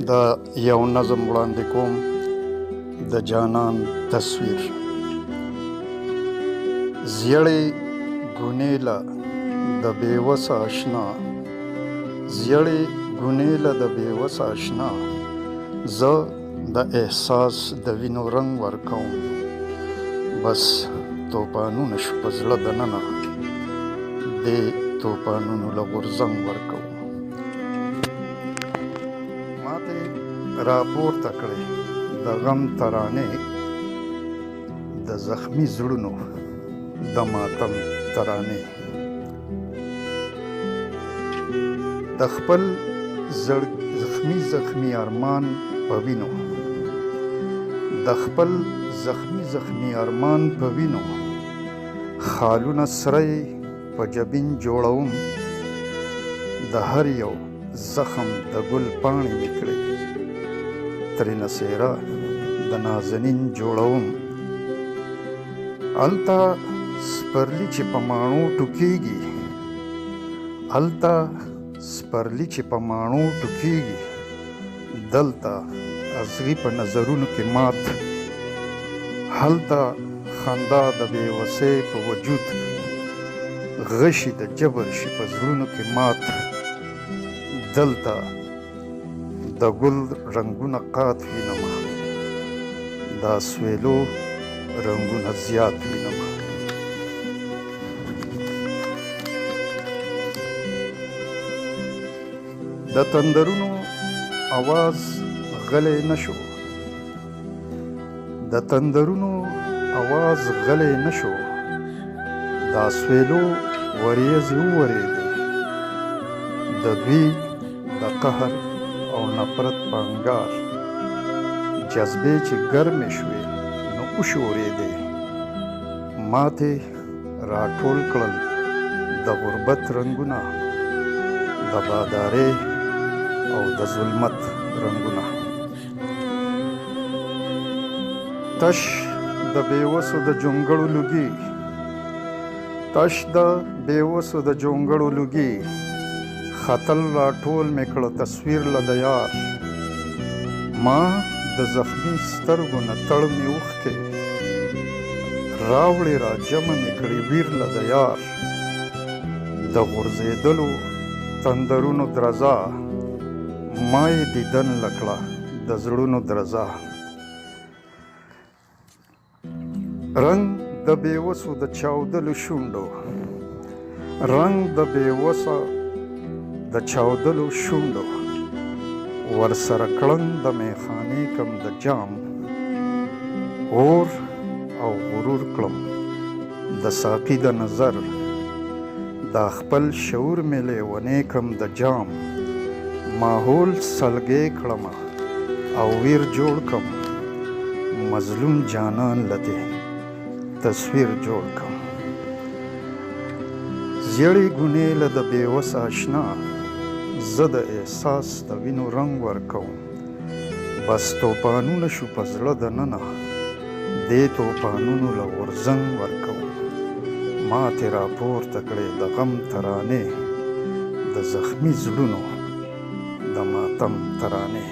دا یو نظم وړاندې کوم د جانان تصویر. زیړې ګونې له د بېوسه اشنا، زیړې ګونې له د بېوسه اشنا، زه د احساس د وینو رنګ ورکوم. بس توپانونه شو په زړه دننه، دې توپانونو له غورځنګ ورکوم. ماته راپورته کړې د غم ترانې، د زخمي زړونو د ماتم ترانې. د خپل زخمي ارمان په وینو، د خپل زخمي ارمان په وینو، خالونه سره په جبین جوړوم. د هر یو زخم د ګل پاڼې مې کړې، ترېنه څېره د نازنین جوړوم. هلته سپرلي چې په ماڼو ټوکېږي، هلته سپرلي چې په ماڼو ټوکېږي، دلته ازغي په نظرونو کې مات. هلته خندا د بېوسۍ په وجود، غشي د جبر شي په زړونو کې مات. دلته د ګل رنګونه قات وینمه، دا سویلو رنګونه زیات وینمه. د تندرونو اواز غلی نشو، د تندرونو اواز غلی نشو، دا سویلو وریځې وورېدې. د دوی د قهر او نفرت په انګار، جذبې چې ګرمې شوې نو وشورېدې. ماتې راټول کړل د غربت رنګونه، د بادارۍ او د ظلمت رنګونه. تش د بېوسو د جونګړو لوګي، تش د بېوسو د جونګړو لوګي، خطل راټول مې کړه تصویر له د یار. ما د زخمي سترګو نه تړ مې اوښکې، راوړې را جمع مې کړې ویر له د یار. د غورځېدلو تندرونو درزا، ما یې دیدن لکړه د زړونو درزا. رنګ د بېوسو د چاودلو شونډو، رنګ د بېوسه د چاودلو شونډو، ورسره کړنګ د میخانې کم د جام. اور او غرور کړم د ساقي د نظر، دا خپل شعور مې لیونی کم د جام. ماحول سلګۍ کړم او ویر جوړ کم، مظلوم جانان لدې تصویر جوړ کم. زیړې ګونې له د بېوسه اشنا، زه د احساس د وینو رنګ ورکوم. بس توپانونه شو په زړه دننه، دې توپانونو له غورځنګ ورکوم. ماتې راپورته کړې د غم ترانې، د زخمي زړونو د ماتم ترانې.